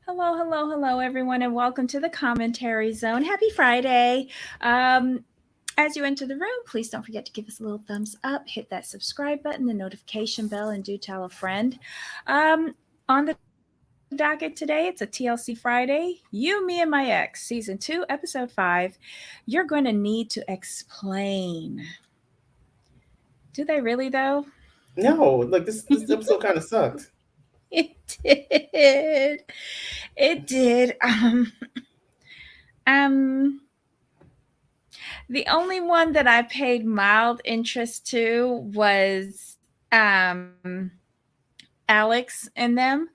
Hello, hello, hello, everyone, and welcome to the Commentary Zone. Happy Friday. Um, as you enter the room, please don't forget to give us a little thumbs up, hit that subscribe button, the notification bell, and do tell a friend. Um, on the docket today, it's a TLC Friday. You, Me, and My Ex, Season 2, Episode 5. You're going to need to explain. Do they really, though? No, like this episode kind of sucked. It did. It did. Um, The only one that I paid mild interest to was Alex and them,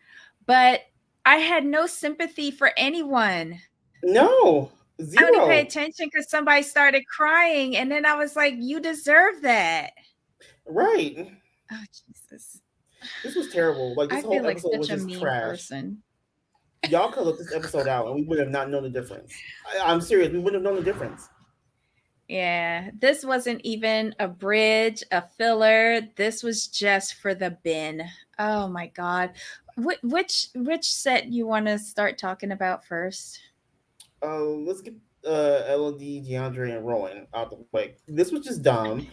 but I had no sympathy for anyone. No, I only paid zero. attention because somebody started crying, and then I was like, "You deserve that." Right. Oh Jesus! This was terrible. Like this I whole feel like episode was such a just mean trash. person. Y'all could look this episode out, and we would have not known the difference. I'm serious. We wouldn't have known the difference. Yeah, this wasn't even a bridge, a filler. This was just for the bin. Oh my God. Which set you want to start talking about first? Let's get LOD, DeAndre, and Rowan out the way. This was just dumb.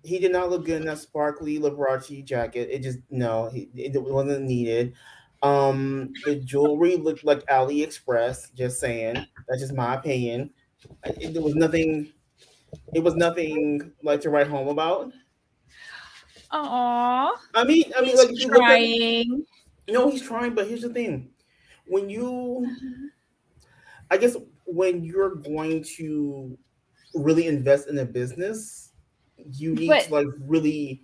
He did not look good in that sparkly Liberace jacket. It just no, it wasn't needed. The jewelry looked like AliExpress. Just saying. That's just my opinion. There was nothing. It was nothing like to write home about. Aw, I mean, he's like if you look at it, trying. no, he's trying. But here's the thing: when you, I guess, when you're going to really invest in a business, you need But to like really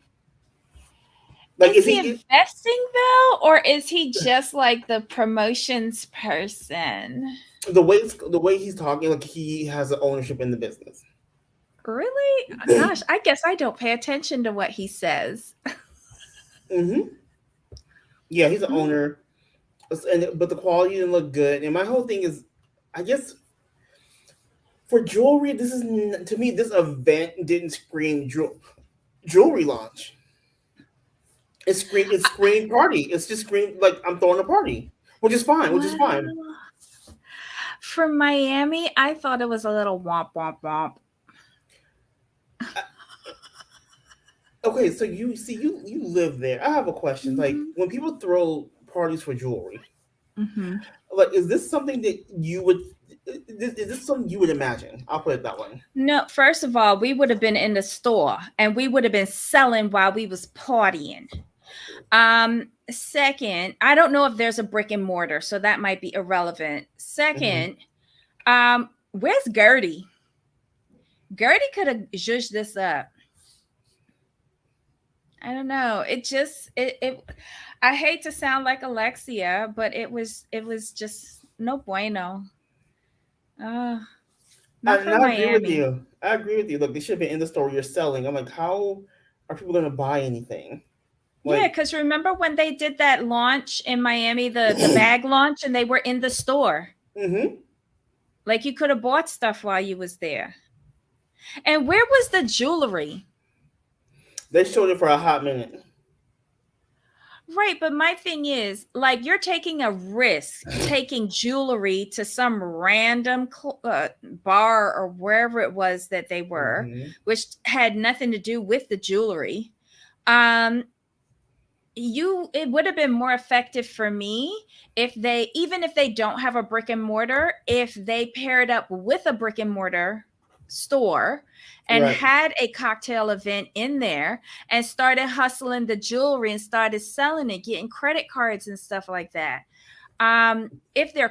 like. is Is he he investing though, or is he just like the promotions person? the way he's talking? Like he has an ownership in the business. Really? Gosh, I guess I don't pay attention to what he says. hmm Yeah, he's an Mm. owner, and but the quality didn't look good. And my whole thing is, I guess for jewelry, to me this event didn't scream jewelry launch. It screamed party. It's just screamed like I'm throwing a party, which is fine. Which is fine. Well, for Miami, I thought it was a little womp womp womp. Uh, Okay, so you live there. I have a question. Like Mhm. when people throw parties for jewelry, Mhm. like is this something that you would? Is this something you would imagine? I'll put it that way. No, first of all, we would have been in the store and we would have been selling while we was partying. Second, I don't know if there's a brick and mortar, so that might be irrelevant. hmm Second, where's Gertie? Gertie could have zhuzhed this up. I don't know. It I hate to sound like Alexia, but it was just no bueno. Uh not And for I agree with Miami. you. I agree with you. Look, they should be in the store you're selling. I'm like, how are people going to buy anything? Yeah, Like, because remember when they did that launch in Miami, the bag launch, and they were in the store. hmm Like you could have bought stuff while you was there. And where was the jewelry? they showed it for a hot minute. Right, but my thing is, like, you're taking a risk taking jewelry to some random bar or wherever it was that they were, hmm which had nothing to do with the jewelry. Um, it would have been more effective for me if they, even if they don't have a brick and mortar, if they paired up with a brick and mortar store and Right. had a cocktail event in there and started hustling the jewelry and started selling it, getting credit cards and stuff like that. If they're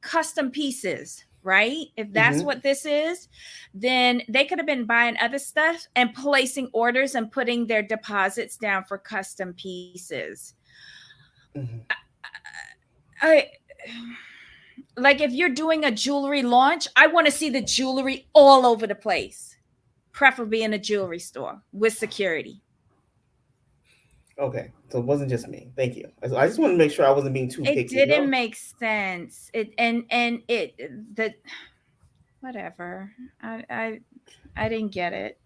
custom pieces, right? If that's hmm what this is, then they could have been buying other stuff and placing orders and putting their deposits down for custom pieces. hmm I like if you're doing a jewelry launch, I want to see the jewelry all over the place, preferably in a jewelry store with security. Okay, so it wasn't just me. Thank you. I just want to make sure I wasn't being too It picky. You didn't know. make sense. It the whatever. I didn't get it.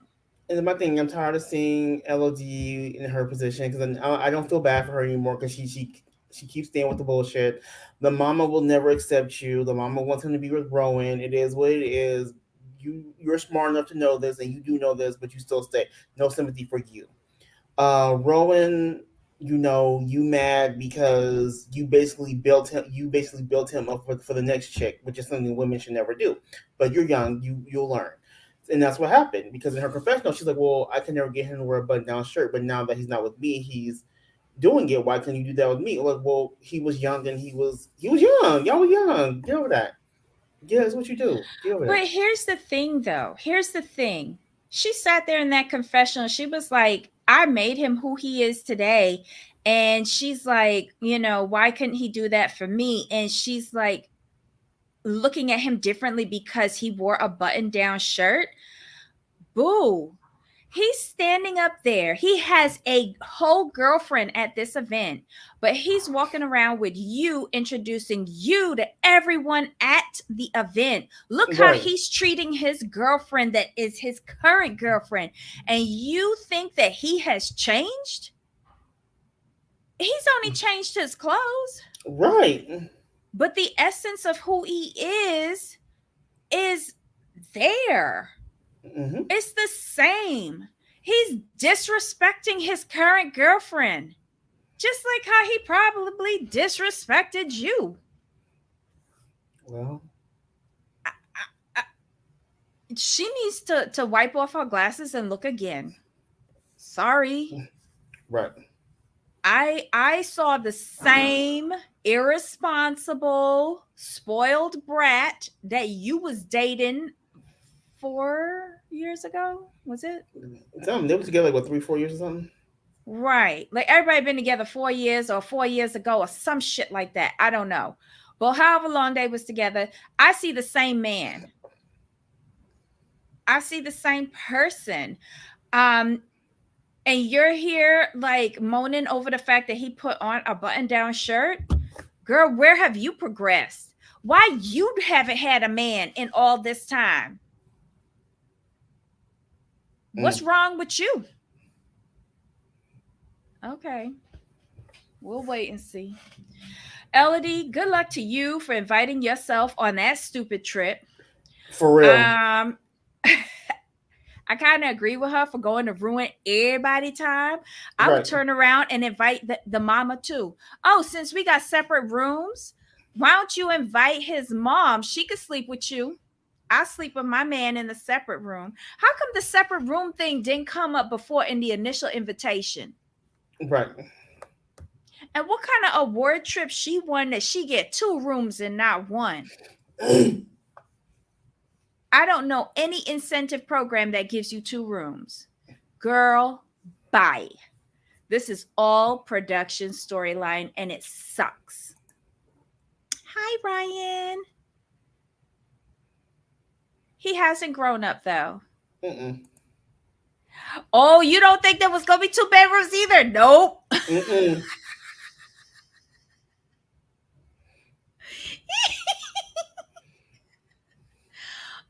And then my thing, I'm tired of seeing LOD in her position because I don't feel bad for her anymore because she She keeps staying with the bullshit. The mama will never accept you. The mama wants him to be with Rowan. It is what it is. You're smart enough to know this, and you do know this, but you still stay. No sympathy for you. Rowan, you mad because you basically built him up for the next chick, which is something women should never do. But you're young, you'll learn. And that's what happened because in her confessional, she's like, "Well, I can never get him to wear a button-down shirt, but now that he's not with me, he's doing it. Why couldn't you do that with me?" Like, well, he was young and he was young. Y'all were young. Get over that. Yeah, that's what you do. Get over But that. here's the thing, though. Here's the thing. She sat there in that confessional. She was like, I made him who he is today. And she's like, why couldn't he do that for me? And she's like, looking at him differently because he wore a button down shirt. Boo. He's standing up there. He has a whole girlfriend at this event, but he's walking around with you, introducing you to everyone at the event. Look how Right. he's treating his girlfriend that is his current girlfriend. And you think that he has changed? He's only changed his clothes, Right. but the essence of who he is there. Hmm. It's the same. He's disrespecting his current girlfriend, just like how he probably disrespected you. Well, She needs to wipe off her glasses and look again. Sorry. right. I saw the same irresponsible, spoiled brat that you was dating 4 years ago. Was it? Tell them they were together like what 3, 4 years or something. Right. Like everybody been together 4 years or 4 years ago or some shit like that. I don't know. But however long they was together, I see the same man. I see the same person. And you're here like moaning over the fact that he put on a button-down shirt. Girl, where have you progressed? Why you haven't had a man in all this time? What's wrong with you? Okay. We'll wait and see. Elodie, good luck to you for inviting yourself on that stupid trip. For real. I kind of agree with her for going to ruin everybody time. I would Right. turn around and invite the mama too. Oh, since we got separate rooms, why don't you invite his mom? She could sleep with you. I sleep with my man in the separate room. How come the separate room thing didn't come up before in the initial invitation? Right. And what kind of award trip she won that she get 2 rooms and not one? I don't know any incentive program that gives you 2 rooms. Girl, bye. This is all production storyline and it sucks. Hi, Ryan. He hasn't grown up though. Mm-mm. Oh, you don't think there was going to be 2 bedrooms either? Nope. Mm-mm.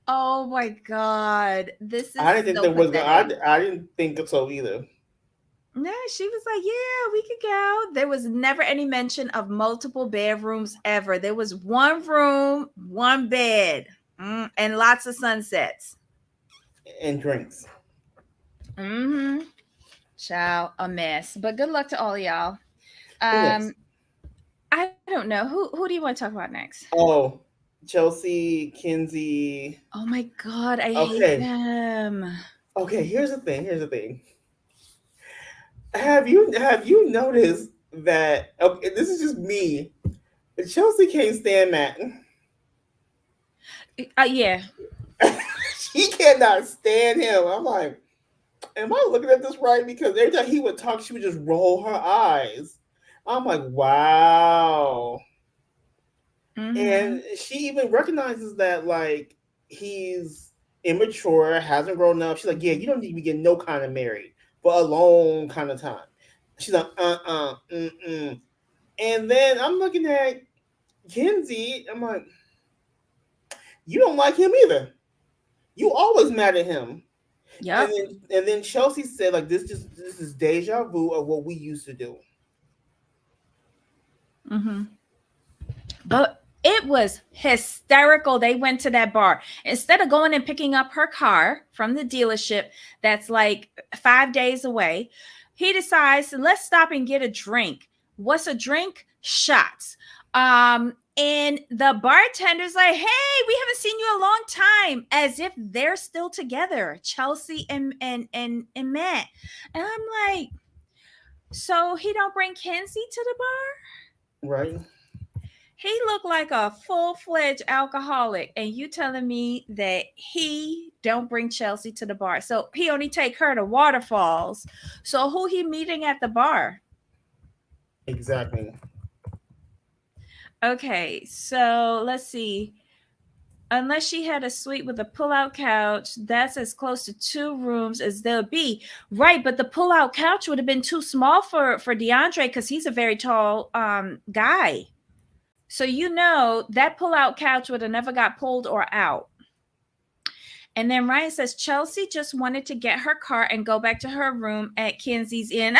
Oh my God. This is I didn't think so there was. pathetic. I didn't think so either. No, she was like, yeah, we could go. There was never any mention of multiple bedrooms ever. There was 1 room, 1 bed, and lots of sunsets. And drinks. Mm-hmm. Child, a mess. But good luck to all y'all. Yes. I don't know. Who do you want to talk about next? Oh, Chelsea, Kinsey. Oh my God, I hate Okay. them. Okay. Here's the thing. Have you noticed that? Okay, this is just me. Chelsea can't stand Matt. Yeah. She cannot stand him. I'm like, am I looking at this right? Because every time he would talk, she would just roll her eyes. I'm like, wow. Mm-hmm. And she even recognizes that like he's immature, hasn't grown up. She's like, yeah, you don't need to be getting no kind of married for a long kind of time. She's like, mm-mm. And then I'm looking at Kinsey. I'm like, you don't like him either. You always mad at him. Yep. And then Chelsea said, like, this is deja vu of what we used to do. Mm-hmm. But it was hysterical. They went to that bar. Instead of going and picking up her car from the dealership that's like 5 days away, he decides, let's stop and get a drink. What's a drink? Shots. And the bartender's like, hey, we haven't seen you a long time, as if they're still together, Chelsea and Matt. And I'm like, so he don't bring Kenzie to the bar? Right. He looked like a full-fledged alcoholic, and you telling me that he don't bring Chelsea to the bar. So he only take her to waterfalls. So who he meeting at the bar? Exactly. Okay, so let's see. Unless she had a suite with a pull-out couch, that's as close to 2 rooms as there'll be. Right, but the pull-out couch would have been too small for DeAndre because he's a very tall guy. So you know that pull-out couch would have never got pulled or out. And then Ryan says Chelsea just wanted to get her car and go back to her room at Kenzie's Inn.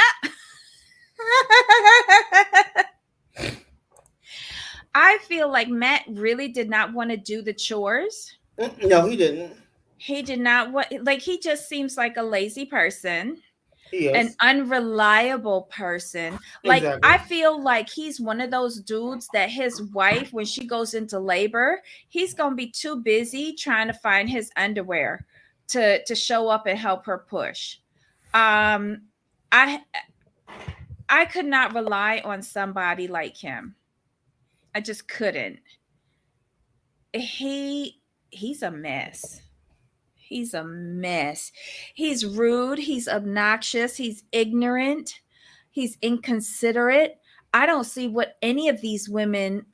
I feel like Matt really did not want to do the chores. No, he didn't. He did not want, like, he just seems like a lazy person. He An is. unreliable person. Like, Exactly. I feel like he's one of those dudes that his wife, when she goes into labor, he's gonna be too busy trying to find his underwear to show up and help her push. Um, I could not rely on somebody like him. I just couldn't. He's a mess. He's a mess. He's rude. He's obnoxious. He's ignorant. He's inconsiderate. I don't see what any of these women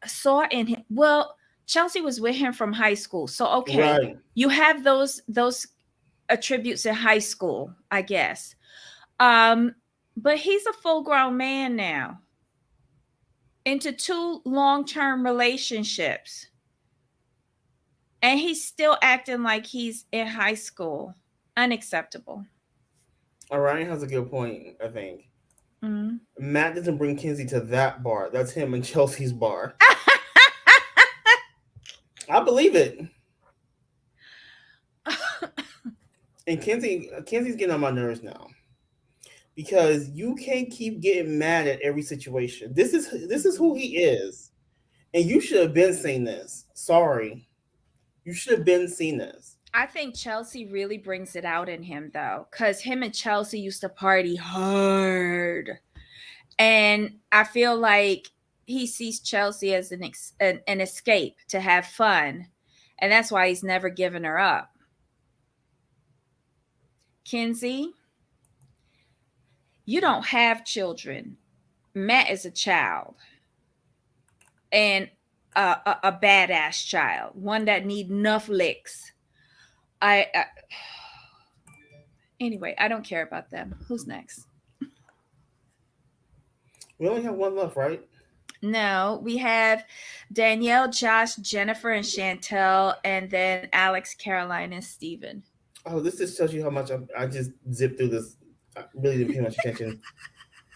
saw in him. Well, Chelsea was with him from high school. So okay, Right. you have those attributes in high school, I guess. But he's a full-grown man now. Into 2 long-term relationships. And he's still acting like he's in high school. Unacceptable. Orion has a good point, I think. Mm. Matt doesn't bring Kenzie to that bar. That's him and Chelsea's bar. I believe it. And Kenzie's getting on my nerves now. Because you can't keep getting mad at every situation. This is who he is. And you should have been saying this. Sorry. You should have been seeing this. I think Chelsea really brings it out in him, though, because him and Chelsea used to party hard. And I feel like he sees Chelsea as an escape to have fun. And that's why he's never given her up. Kenzie, you don't have children. Matt is a child. And a badass child, one that need enough licks. Anyway, I don't care about them. Who's next? We only have one left, right? No, we have Danielle, Josh, Jennifer, and Chantel, and then Alex, Caroline, and Steven. Oh, this just tells you how much I just zipped through this. I really didn't pay much attention.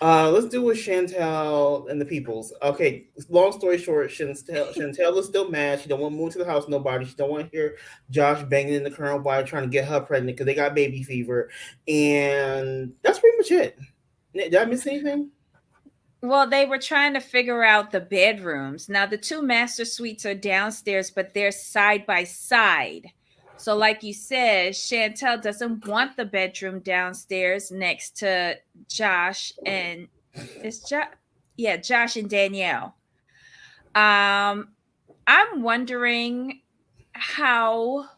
Let's do with Chantel and the Peoples. Okay, long story short, Chantel is still mad. She don't want to move to the house. Nobody. She don't want to hear Josh banging in the current wife trying to get her pregnant because they got baby fever, and that's pretty much it. Did I miss anything? Well, they were trying to figure out the bedrooms. Now, the 2 master suites are downstairs, but they're side by side. So, like you said, Chantel doesn't want the bedroom downstairs next to Josh and Josh and Danielle. I'm wondering how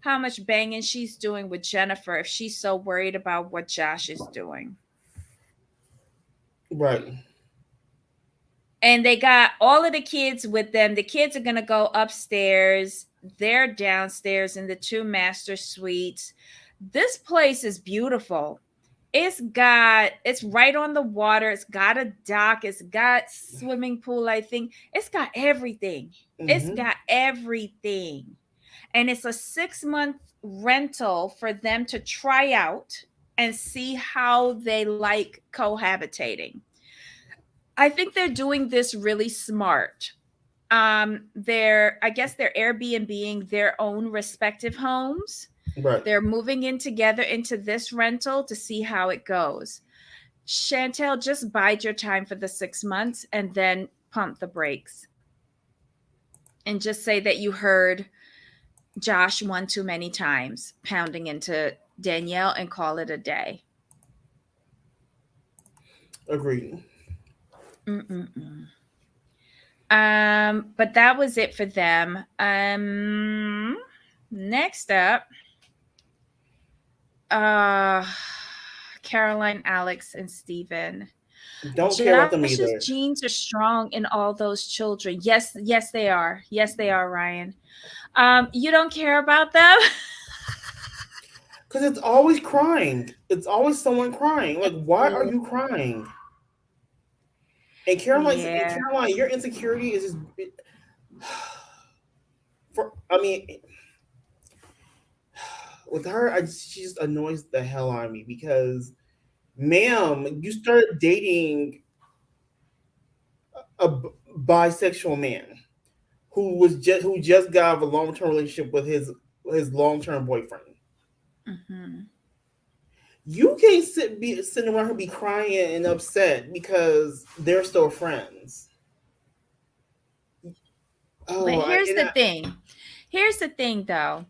much banging she's doing with Jennifer if she's so worried about what Josh is doing. Right. And they got all of the kids with them. The kids are going to go upstairs. They're downstairs in the 2 master suites. This place is beautiful. It's right on the water. It's got a dock. It's got swimming pool, I think. It's got everything. Mm-hmm. It's got everything. And it's a 6-month rental for them to try out and see how they like cohabitating. I think they're doing this really smart. I guess they're Airbnb-ing their own respective homes. Right. They're moving in together into this rental to see how it goes. Chantel, just bide your time for the 6 months and then pump the brakes. And just say that you heard Josh one too many times pounding into Danielle and call it a day. Agreed. Mm-mm-mm. But that was it for them. Next up, Caroline, Alex, and Steven. Don't care about them Josh's either. genes are strong in all those children. Yes, yes, they are. Yes, they are, Ryan. You don't care about them? Because it's always crying. It's always someone crying. Like, why are you crying? And Yeah. Caroline, your insecurity is just. I mean, with her, she just annoys the hell out of me because, ma'am, you started dating a bisexual man who just got out of a long term relationship with his long term boyfriend. Mm-hmm. You can't sitting around here be crying and upset because they're still friends. Oh, But here's the thing though.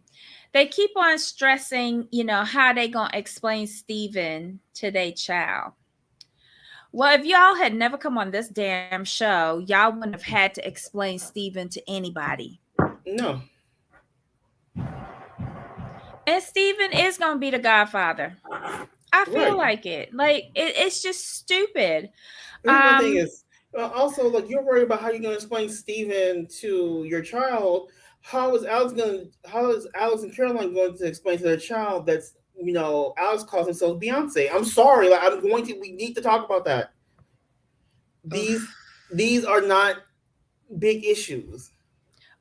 They keep on stressing, how they gonna explain Steven to their child. Well, if y'all had never come on this damn show, y'all wouldn't have had to explain Steven to anybody. no. And Steven is gonna be the godfather. I feel Right. like it. Like it's just stupid. Here's my thing is also like you're worried about how you're gonna explain Steven to your child. How is Alex and Caroline going to explain to their child that's Alex calls himself Beyonce? I'm sorry, like we need to talk about that. These are not big issues.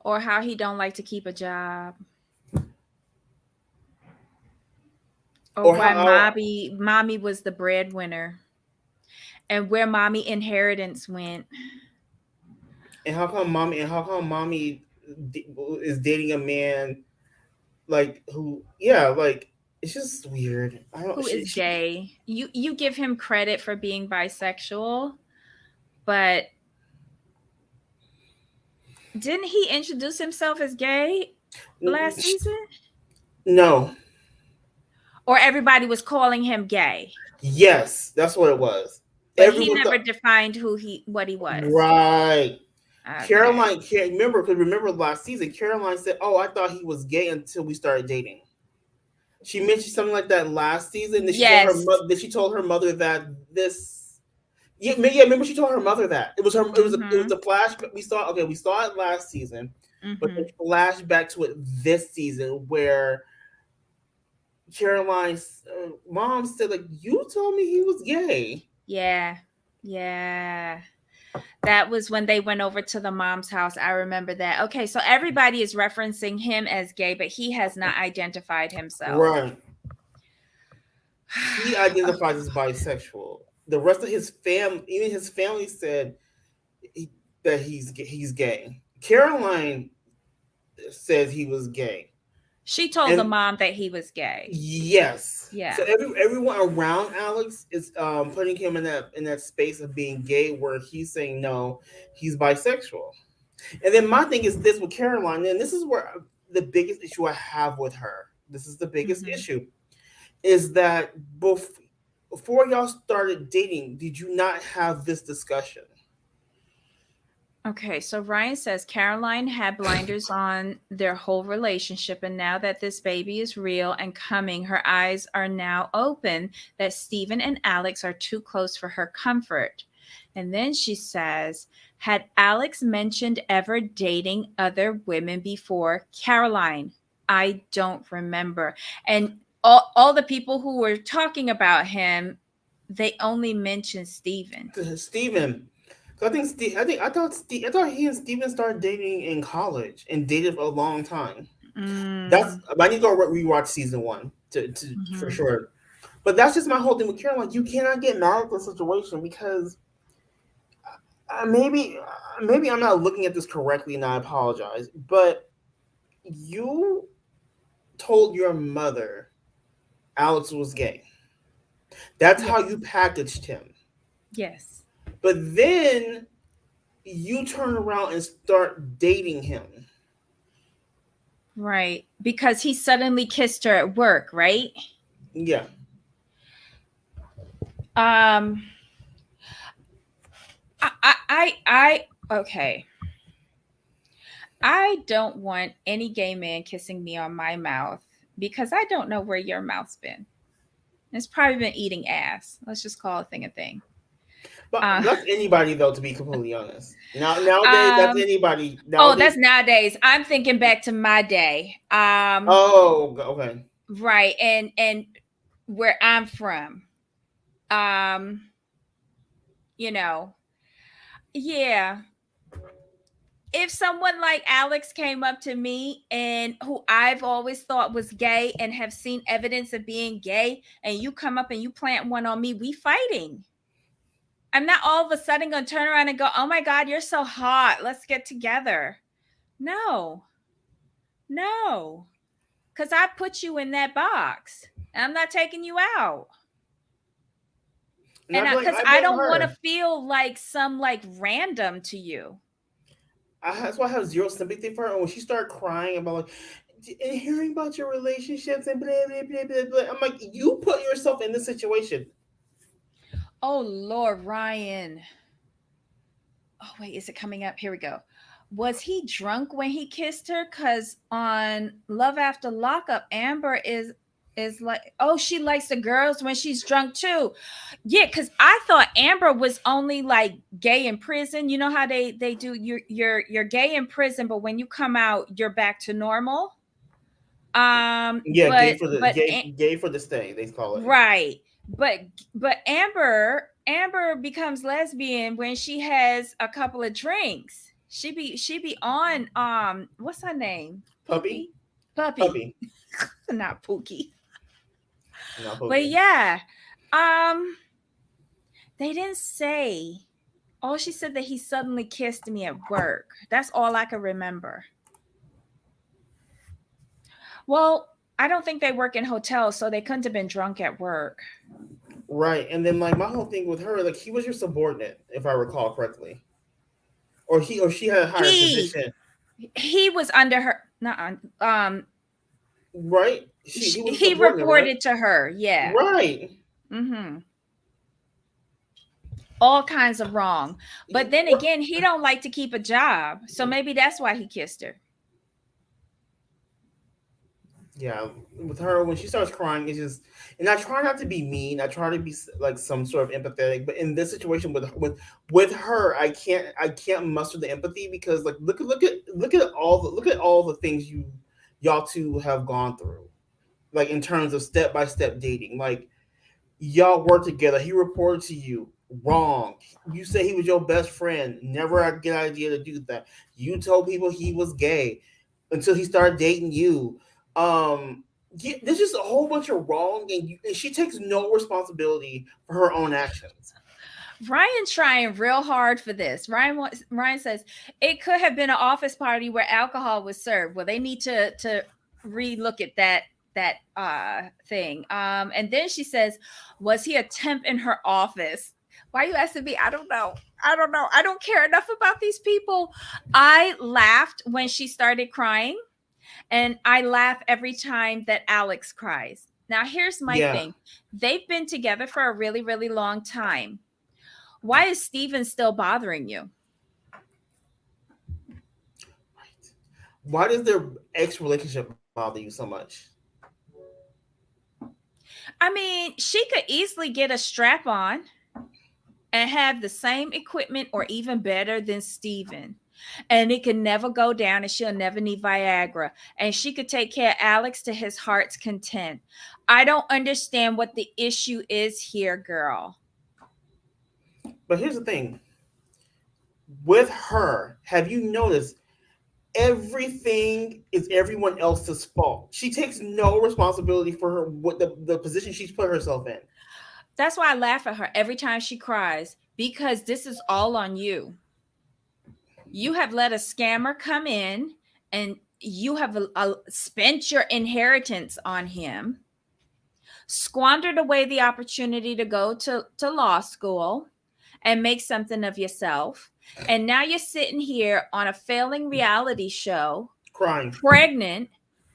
Or how he don't like to keep a job. Or why mommy was the breadwinner. And where mommy inheritance went. And how come mommy is dating a man like like it's just weird. Who is gay. You give him credit for being bisexual, but didn't he introduce himself as gay last season? No. Or everybody was calling him gay? Yes, that's what it was. But he never defined what he was. Right. Okay. Caroline can't remember because remember last season, Caroline said, "Oh, I thought he was gay until we started dating." She mentioned something like that last season. That she told her mother that this. Yeah. Remember she told her mother that it was her. It was a flashback. We saw it last season, but the flashback to it this season where Caroline's mom said, like, you told me he was gay. Yeah. That was when they went over to the mom's house. I remember that. Okay, so everybody is referencing him as gay, but he has not identified himself. Right. He identifies as bisexual. The rest of his family, even his family, said that he's gay. Caroline says he was gay. She told the mom that he was gay. Yes. Yeah. So everyone around Alex is putting him in that space of being gay, where he's saying no, he's bisexual. And then my thing is this with Caroline, and this is where the biggest issue I have with her. This is the biggest issue, is that before y'all started dating, did you not have this discussion? Okay, so Ryan says Caroline had blinders on their whole relationship, and now that this baby is real and coming, her eyes are now open that Steven and Alex are too close for her comfort. And then she says, had Alex mentioned ever dating other women before? Caroline, I don't remember. And all the people who were talking about him, they only mentioned Steven. Steven. I thought he and Steven started dating in college and dated for a long time. I need to go rewatch season 1 to for sure. But that's just my whole thing with Caroline. You cannot get mad at the situation because Maybe I'm not looking at this correctly, and I apologize. But you told your mother Alex was gay. That's how you Yes. packaged him. Yes. But then you turn around and start dating him. Right. Because he suddenly kissed her at work, right? Yeah. Um okay. I don't want any gay man kissing me on my mouth because I don't know where your mouth's been. It's probably been eating ass. Let's just call a thing a thing. But Uh, that's anybody though, to be completely honest. Nowadays, that's um, anybody. oh, Nowadays. that's nowadays. I'm thinking back to my day. Oh, okay. Right, and where I'm from. Um, you know, yeah. If someone like Alex came up to me and who I've always thought was gay and have seen evidence of being gay, and you come up and you plant one on me, we fighting. I'm not all of a sudden going to turn around and go, "Oh my God, you're so hot. Let's get together." No, no, because I put you in that box and I'm not taking you out. And And because I I blame don't want to her. feel like some like random to you. That's why I have zero sympathy for her. And when she started crying about like and hearing about your relationships and blah blah blah blah blah, I'm like, you put yourself in this situation. Oh, Lord, Ryan. Oh, wait, is it coming up? Here we go. Was he drunk when he kissed her? Because on Love After Lockup, Amber is like, oh, she likes the girls when she's drunk too. Yeah, because I thought Amber was only like gay in prison. You know how they do, you're gay in prison, but when you come out, you're back to normal. Yeah, But but gay for the stay, they call it. right. But but Amber becomes lesbian when she has a couple of drinks. She be on what's her name? Puppy, Pookie? Puppy. puppy, Not Pookie. not But Pookie. yeah. Um they didn't say. All she said that he suddenly kissed me at work. That's all I can remember. Well, I don't think they work in hotels, so they couldn't have been drunk at work. Right, and then like my whole thing with her, like he was your subordinate, if I recall correctly, or she had a higher He position, he was under her not right? He was a he subordinate, right? reported to her. Yeah. Right. Mm-hmm. All kinds of wrong. But then What? again, he don't like to keep a job. So maybe that's why he kissed her. Yeah, with her when she starts crying, it's just, and I try not to be mean. I try to be like some sort of empathetic, but in this situation with her, I can't muster the empathy because like look at all the things y'all two have gone through, like in terms of step by step dating. Like y'all worked together. He reported to you wrong. You say he was your best friend. Never a good idea to do that. You told people he was gay until he started dating you. Yeah, there's just a whole bunch of wrong, and she takes no responsibility for her own actions. Ryan's trying real hard for this. Ryan says it could have been an office party where alcohol was served. Well, they need to relook at that thing. And then she says, was he a temp in her office? Why are you asking me? I don't know. I don't know. I don't care enough about these people. I laughed when she started crying, and I laugh every time that Alex cries. Now, here's my Yeah, thing. They've been together for a really, really long time. Why is Steven still bothering you? why does their ex relationship bother you so much? I mean, she could easily get a strap on and have the same equipment or even better than Steven. And it could never go down and she'll never need Viagra. And she could take care of Alex to his heart's content. I don't understand what the issue is here, girl. But here's the thing: with her, have you noticed everything is everyone else's fault? She takes no responsibility for her what the position she's put herself in. That's why I laugh at her every time she cries. because this is all on you. You have let a scammer come in and you have spent your inheritance on him, squandered away the opportunity to go to law school and make something of yourself. And now you're sitting here on a failing reality show, crying. pregnant,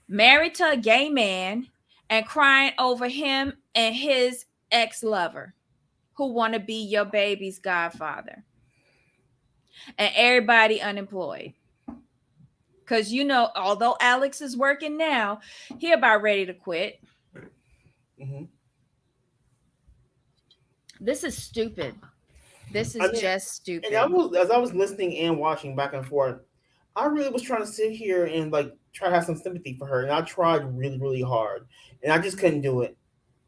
married to a gay man, and crying over him and his ex-lover who want to be your baby's godfather. And everybody unemployed. Because, you know, although Alex is working now, he about ready to quit. Mm-hmm. This is stupid. This is just stupid. And as I was listening and watching back and forth, I really was trying to sit here and like try to have some sympathy for her, and I tried really, really hard, and I just couldn't do it.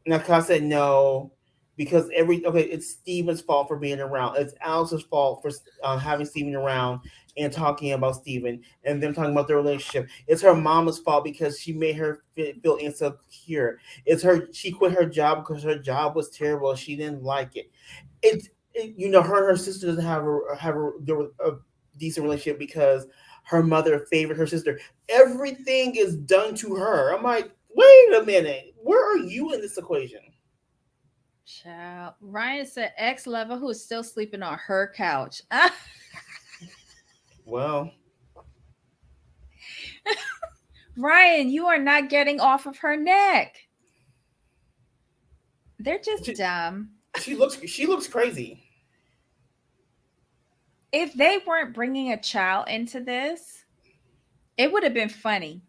And I said no, because it's Steven's fault for being around. It's Alex's fault for having Steven around and talking about Steven and them talking about their relationship. It's her mama's fault because she made her feel insecure. She quit her job because her job was terrible. She didn't like it. Her and her sister doesn't have a decent relationship because her mother favored her sister. Everything is done to her. I'm like, wait a minute, where are you in this equation? Child. Ryan said ex-lover who is still sleeping on her couch. Well, Ryan, you are not getting off of her neck. They're just dumb. She looks crazy. If they weren't bringing a child into this, it would have been funny.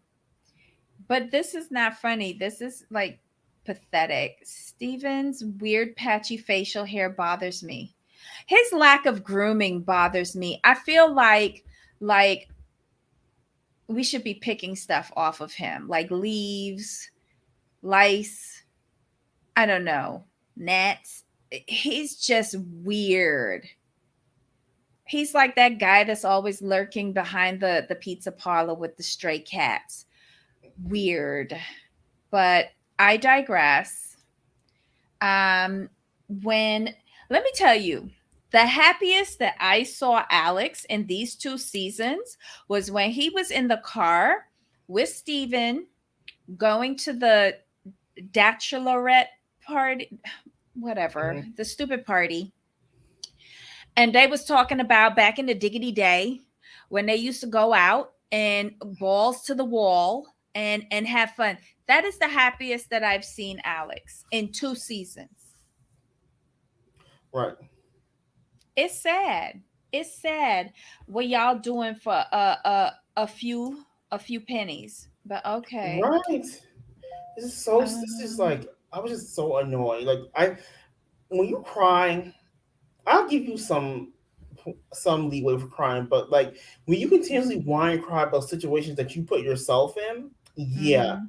But this is not funny. This is like pathetic. Steven's weird patchy facial hair bothers me. His lack of grooming bothers me. I feel like we should be picking stuff off of him, like leaves, lice, I don't know, gnats. He's just weird. He's like that guy that's always lurking behind the pizza parlor with the stray cats. Weird. But I digress. Let me tell you, the happiest that I saw Alex in these 2 seasons was when he was in the car with Steven going to the bachelorette party, whatever, the stupid party. And they was talking about back in the diggity day when they used to go out and balls to the wall and have fun. That is the happiest that I've seen Alex in 2 seasons. Right. It's sad. It's sad what y'all doing for a few pennies. But okay. Right. This is like, I was just so annoyed. Like when you cry, I'll give you some leeway for crying, but like when you continuously whine and cry about situations that you put yourself in, yeah.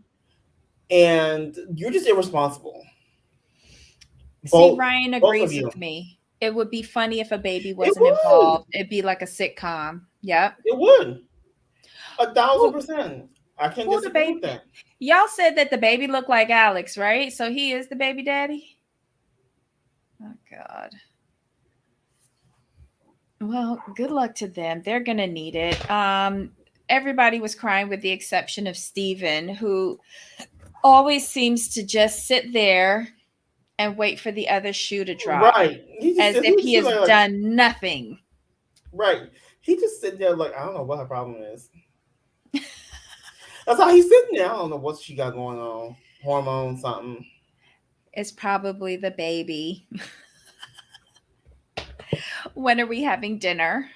And you're just irresponsible. See, Ryan agrees with me. It would be funny if a baby wasn't involved. It'd be like a sitcom. Yep. It would. 1,000%. I can't disagree with that. Y'all said that the baby looked like Alex, right? So he is the baby daddy? Oh, God. Well, good luck to them. They're going to need it. Everybody was crying with the exception of Steven, who always seems to just sit there and wait for the other shoe to drop. Right. As if he has done nothing. Right. He just sitting there like, I don't know what her problem is. That's how he's sitting there. I don't know what she got going on. Hormones, something. It's probably the baby. When are we having dinner?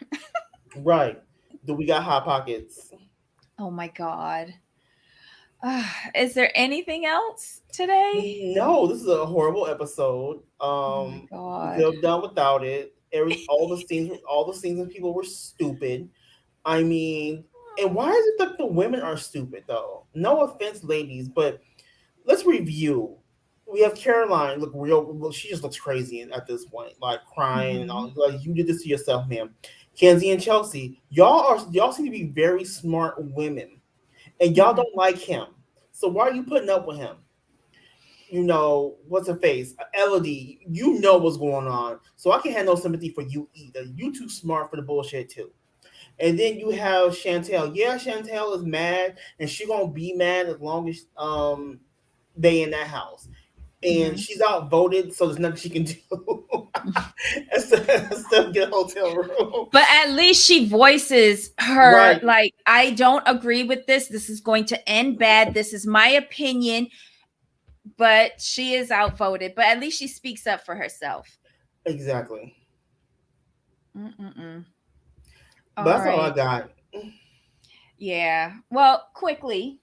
Right. Do we got Hot Pockets? Oh my God. Is there anything else today? No, this is a horrible episode. Oh my God. We could have done without it. All the scenes and people were stupid. I mean, and why is it that the women are stupid though? No offense, ladies, but let's review. We have Caroline look, she just looks crazy at this point, like crying and all. Like, you did this to yourself, ma'am. Kenzie and Chelsea, y'all seem to be very smart women, and y'all don't like him. So why are you putting up with him? what's her face? Elodie, you know what's going on. So I can't have no sympathy for you either. You too smart for the bullshit too. And then you have Chantel. Yeah, Chantel is mad, and she gonna be mad as long as they in that house. And she's outvoted, so there's nothing she can do except get a hotel room. But at least she voices her Right. like, I don't agree with this. This is going to end bad. This is my opinion. But she is outvoted. But at least she speaks up for herself. Exactly. But that's all I got. Yeah. Well, quickly,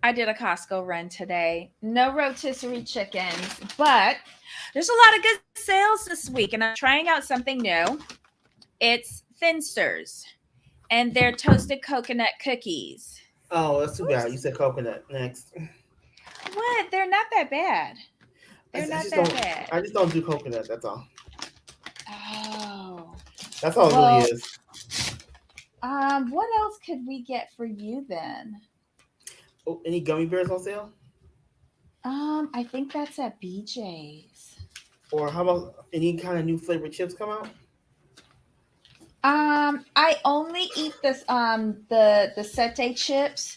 I did a Costco run today. No rotisserie chickens, but there's a lot of good sales this week, and I'm trying out something new. It's Thinsters, and they're toasted coconut cookies. Oh, that's too bad. You said coconut next. What? They're not that bad. They're not that bad. I just don't do coconut. That's all. Oh. That's all it really is. What else could we get for you then? Oh, any gummy bears on sale? I think that's at BJ's. Or how about any kind of new flavored chips come out? I only eat this the Sete chips.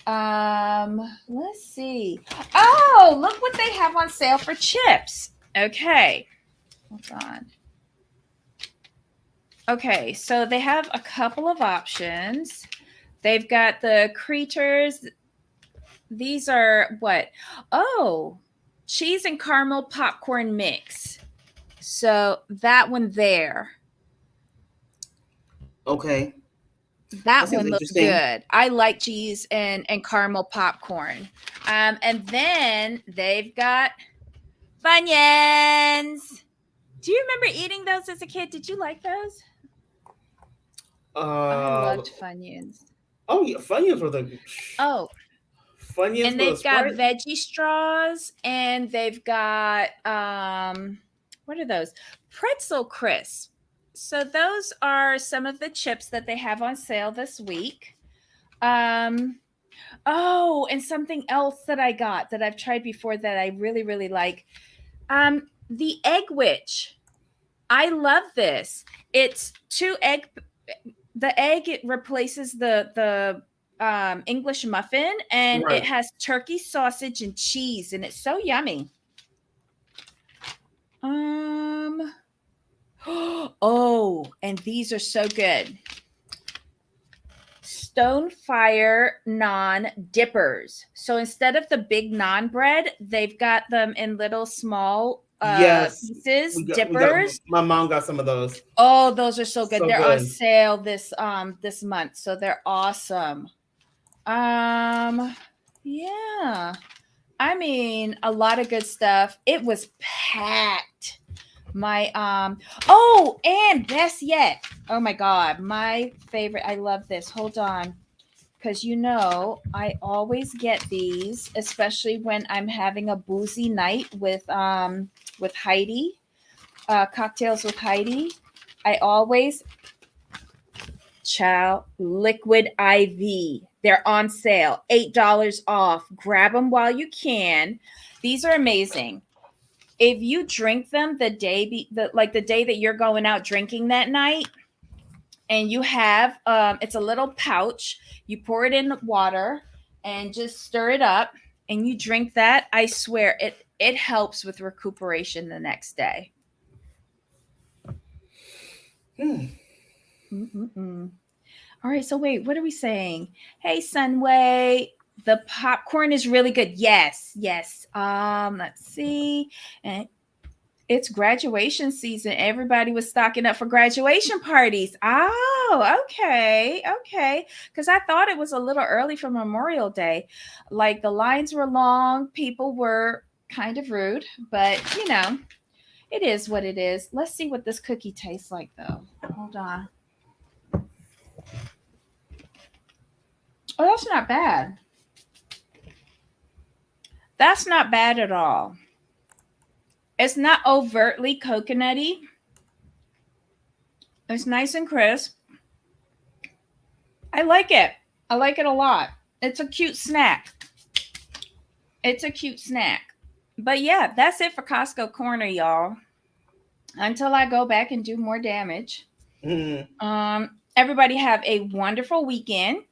Let's see. Oh, look what they have on sale for chips. Okay. Hold on. Okay, so they have a couple of options. They've got the Creators. These are what? Oh, cheese and caramel popcorn mix. So that one there. Okay. That one looks good. I like cheese and caramel popcorn. And then they've got Funyuns. Do you remember eating those as a kid? Did you like those? I loved Funyuns. Oh yeah, Funyuns were the. Oh. Funyuns. And they've got veggie straws, and they've got what are those? Pretzel crisps. So those are some of the chips that they have on sale this week. Oh, and something else that I got that I've tried before that I really, really like. The Egg Witch. I love this. It's 2 egg. The egg, it replaces the English muffin, and it has turkey sausage and cheese, and it's so yummy. Oh, and these are so good. Stonefire naan dippers. So instead of the big naan bread, they've got them in little small pieces, dippers. My mom got some of those. Oh, those are so good. They're on sale this month, so they're awesome. Yeah. I mean, a lot of good stuff. It was packed. My oh, and best yet. Oh my god, my favorite. I love this. Hold on. Cuz I always get these, especially when I'm having a boozy night with Heidi. Cocktails with Heidi. I always Liquid IV. They're on sale. $8 off. Grab them while you can. These are amazing. If you drink them the day that you're going out drinking that night, and you have it's a little pouch, you pour it in water and just stir it up, and you drink that, I swear it helps with recuperation the next day. All right, so wait, what are we saying? Hey, Sunway, the popcorn is really good. Yes. Let's see. And it's graduation season. Everybody was stocking up for graduation parties. Oh, okay. Because I thought it was a little early for Memorial Day. Like the lines were long. People were kind of rude, but it is what it is. Let's see what this cookie tastes like, though. Hold on. Oh, that's not bad. That's not bad at all. It's not overtly coconutty. It's nice and crisp. I like it. I like it a lot. It's a cute snack. But yeah, that's it for Costco Corner, y'all. Until I go back and do more damage. Everybody have a wonderful weekend,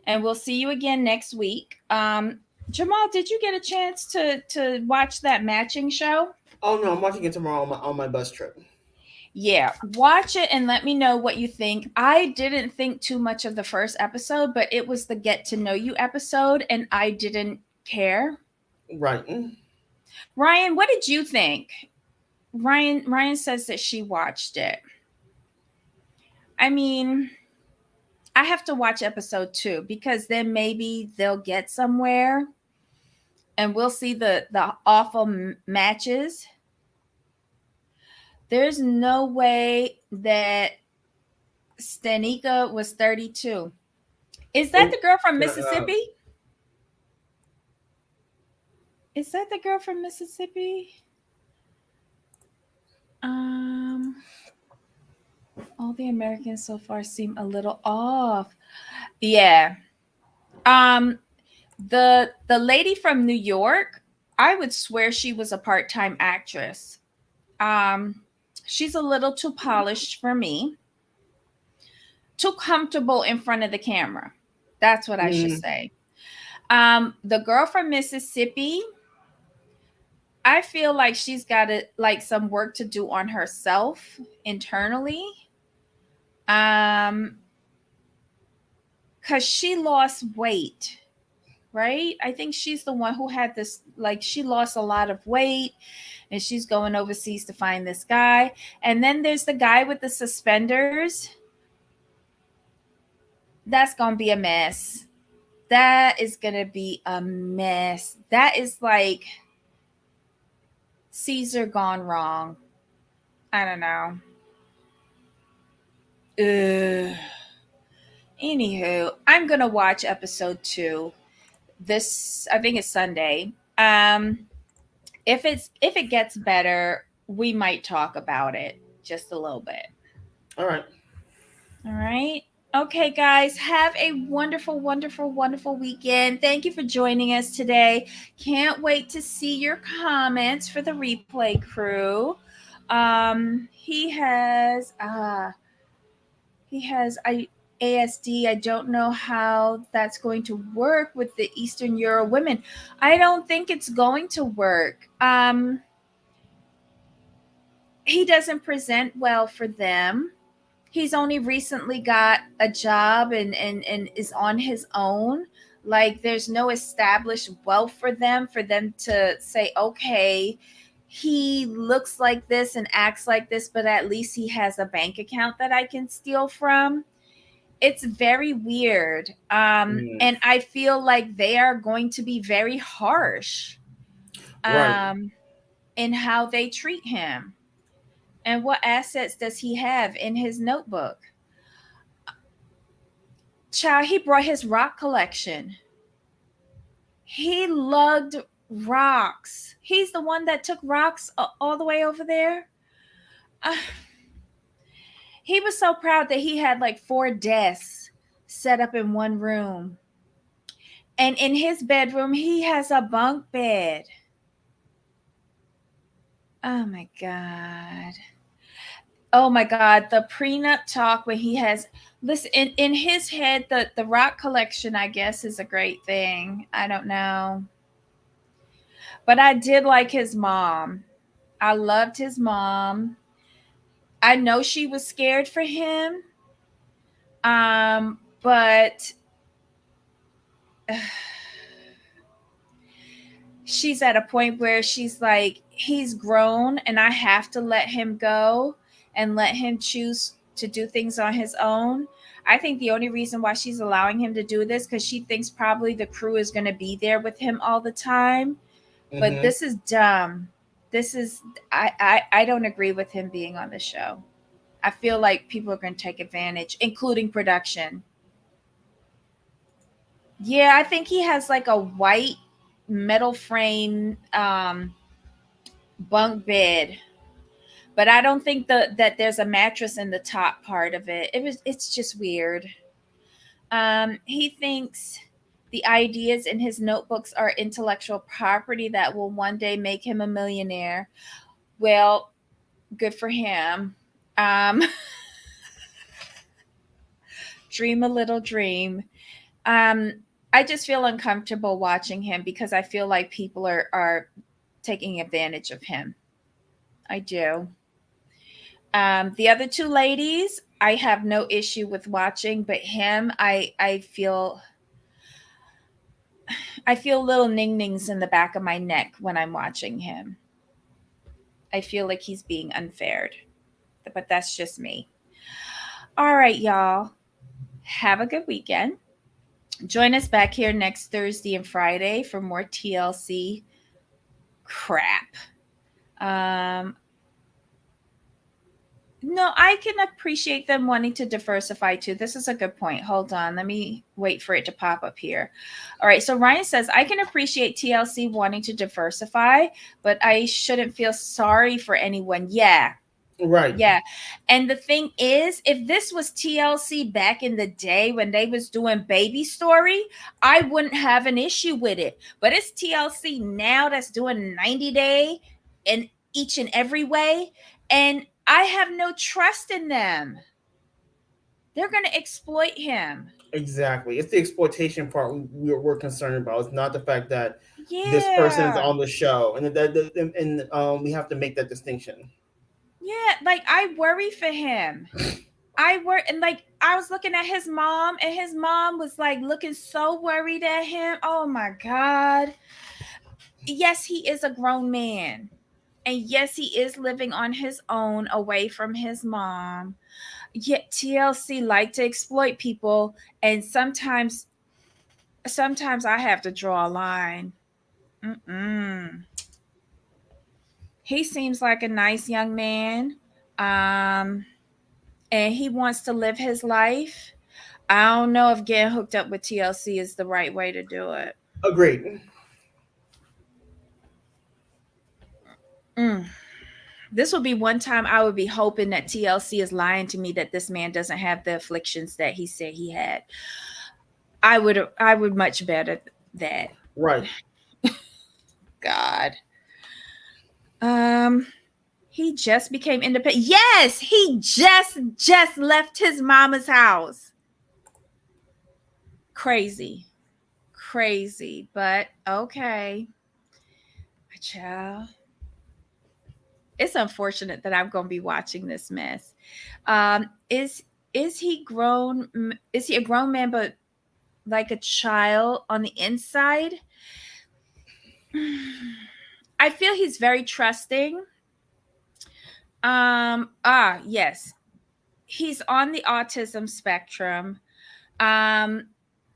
and we'll see you again next week. Jamal, did you get a chance to watch that matching show? Oh no, I'm watching it tomorrow on my bus trip. Yeah, watch it and let me know what you think. I didn't think too much of the first episode, but it was the get to know you episode, and I didn't care. Right. Ryan, what did you think? Ryan says that she watched it. I mean, I have to watch episode 2 because then maybe they'll get somewhere and we'll see the awful matches. There's no way that Stanika was 32. Is that the girl from Mississippi? Is that the girl from Mississippi? All the Americans so far seem a little off. Yeah. The lady from New York, I would swear she was a part-time actress. She's a little too polished for me. Too comfortable in front of the camera. That's what I should say. The girl from Mississippi, I feel like she's got like some work to do on herself internally. Because she lost weight, right? I think she's the one who had this, like, she lost a lot of weight and she's going overseas to find this guy. And then there's the guy with the suspenders. That's going to be a mess. That is going to be a mess. That is like Caesar gone wrong. I don't know. Anywho, I'm going to watch episode 2. This, I think it's Sunday. If it gets better, we might talk about it just a little bit. All right. Okay, guys, have a wonderful, wonderful, wonderful weekend. Thank you for joining us today. Can't wait to see your comments for the replay crew. He has ASD. I don't know how that's going to work with the Eastern Euro women. I don't think it's going to work. He doesn't present well for them. He's only recently got a job and is on his own. Like, there's no established wealth for them to say, okay, he looks like this and acts like this, but at least he has a bank account that I can steal from. It's very weird. And I feel like they are going to be very harsh in how they treat him. And what assets does he have in his notebook? Child, he brought his rock collection. He lugged rocks. He's the one that took rocks all the way over there. He was so proud that he had like 4 desks set up in one room. And in his bedroom, he has a bunk bed. Oh my God. Oh my God. The prenup talk when he has, listen, in his head, the rock collection, I guess, is a great thing. I don't know. But I did like his mom. I loved his mom. I know she was scared for him. But she's at a point where she's like, he's grown and I have to let him go and let him choose to do things on his own. I think the only reason why she's allowing him to do this because she thinks probably the crew is going to be there with him all the time. But this is dumb. This is, I don't agree with him being on the show. I feel like people are going to take advantage, including production. Yeah, I think he has like a white metal frame bunk bed, but I don't think that there's a mattress in the top part of it. It's just weird. He thinks The ideas in his notebooks are intellectual property that will one day make him a millionaire. Well, good for him. Um, dream a little dream. Um, I just feel uncomfortable watching him because I feel like people are taking advantage of him. I do. The other two ladies, I have no issue with watching, but him, I feel little ning nings in the back of my neck when I'm watching him. I feel like he's being unfair, but that's just me. All right, y'all. Have a good weekend. Join us back here next Thursday and Friday for more TLC crap. No, I can appreciate them wanting to diversify too. This is a good point. Hold on. Let me wait for it to pop up here. All right. So Ryan says, I can appreciate TLC wanting to diversify, but I shouldn't feel sorry for anyone. Yeah. Right. Yeah. And the thing is, if this was TLC back in the day when they was doing Baby Story, I wouldn't have an issue with it. But it's TLC now that's doing 90 Day in each and every way. And I have no trust in them. They're going to exploit him. Exactly. It's the exploitation part we're concerned about. It's not the fact that this person is on the show, and we have to make that distinction. Yeah, like I worry for him. I was looking at his mom, and his mom was like looking so worried at him. Oh my God. Yes, he is a grown man. And yes, he is living on his own away from his mom. Yet TLC like to exploit people, and sometimes I have to draw a line. He seems like a nice young man, and he wants to live his life. I don't know if getting hooked up with TLC is the right way to do it. Agreed. This will be one time I would be hoping that TLC is lying to me that this man doesn't have the afflictions that he said he had. I would much better that. Right. God. He just became independent. Yes, he just left his mama's house. Crazy, but okay. Child. It's unfortunate that I'm going to be watching this mess. Is he grown? Is he a grown man, but like a child on the inside? I feel he's very trusting. Yes. He's on the autism spectrum.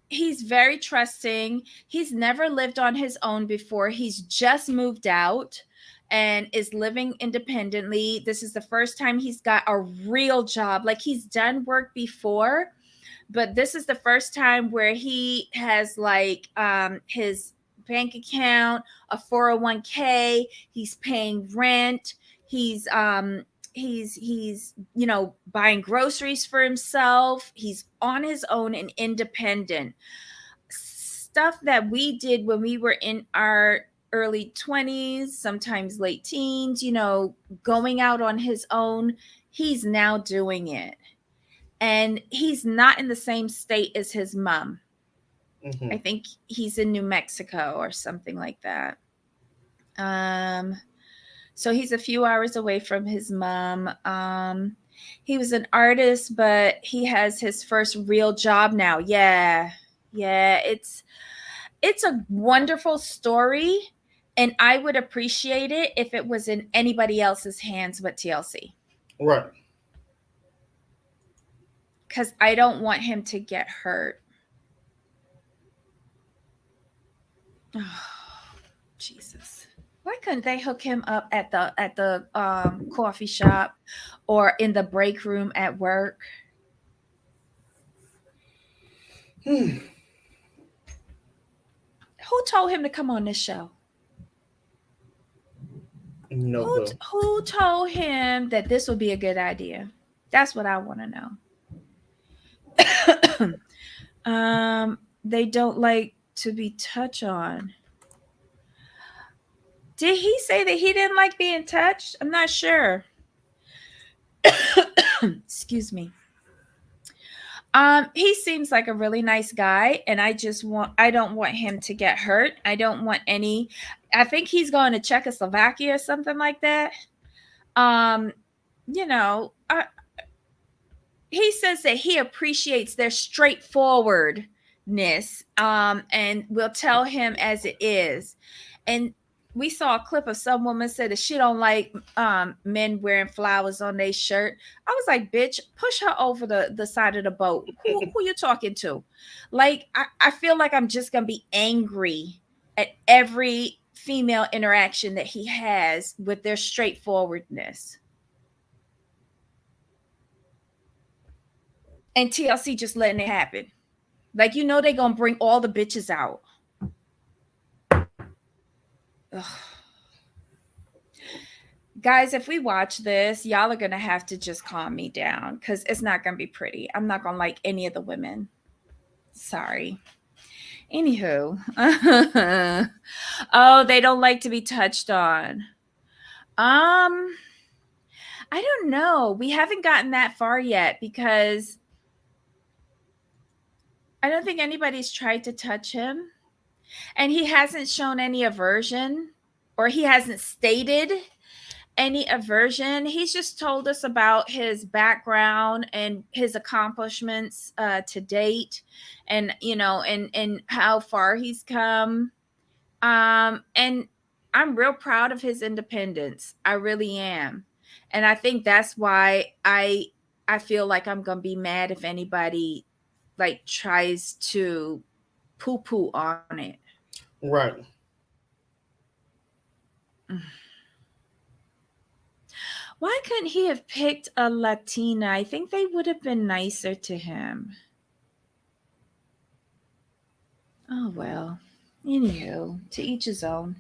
He's very trusting. He's never lived on his own before. He's just moved out and is living independently. This is the first time he's got a real job. Like, he's done work before, but this is the first time where he has like his bank account, a 401k, he's paying rent, he's buying groceries for himself, he's on his own and independent. Stuff that we did when we were in our early 20s, sometimes late teens, going out on his own, he's now doing it. And he's not in the same state as his mom. Mm-hmm. I think he's in New Mexico or something like that. So he's a few hours away from his mom. He was an artist, but he has his first real job now. Yeah. It's a wonderful story, and I would appreciate it if it was in anybody else's hands but TLC. Right. Because I don't want him to get hurt. Oh, Jesus. Why couldn't they hook him up at the coffee shop or in the break room at work? Who told him to come on this show? No. Who told him that this would be a good idea? That's what I want to know. They don't like to be touched on. Did he say that he didn't like being touched? I'm not sure. Excuse me. He seems like a really nice guy, and I don't want him to get hurt. I don't want any. I think he's going to Czechoslovakia or something like that. You know, he says that he appreciates their straightforwardness, and will tell him as it is. And we saw a clip of some woman said that she don't like men wearing flowers on their shirt. I was like, bitch, push her over the side of the boat. Who you talking to? Like, I feel like I'm just gonna be angry at every female interaction that he has with their straightforwardness. And TLC just letting it happen. Like, you know, they're gonna bring all the bitches out. Ugh. Guys, if we watch this, y'all are gonna have to just calm me down, because it's not gonna be pretty. I'm not gonna like any of the women. Sorry. Anywho. Oh, they don't like to be touched on. I don't know. We haven't gotten that far yet, because I don't think anybody's tried to touch him. And he hasn't shown any aversion, or he hasn't stated any aversion. He's just told us about his background and his accomplishments to date, and and how far he's come. And I'm real proud of his independence. I really am. And I think that's why I feel like I'm gonna be mad if anybody like tries to poo-poo on it. Right. Why couldn't he have picked a Latina? I think they would have been nicer to him. Oh, well. Anywho, to each his own.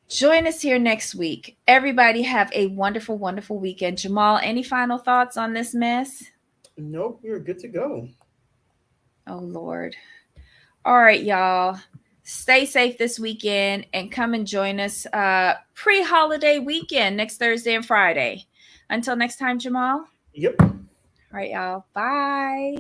Join us here next week. Everybody have a wonderful, wonderful weekend. Jamal, any final thoughts on this mess? Nope, we're good to go. Oh, Lord. All right, y'all. Stay safe this weekend and come and join us pre-holiday weekend next Thursday and Friday. Until next time, Jamal. Yep. All right, y'all. Bye.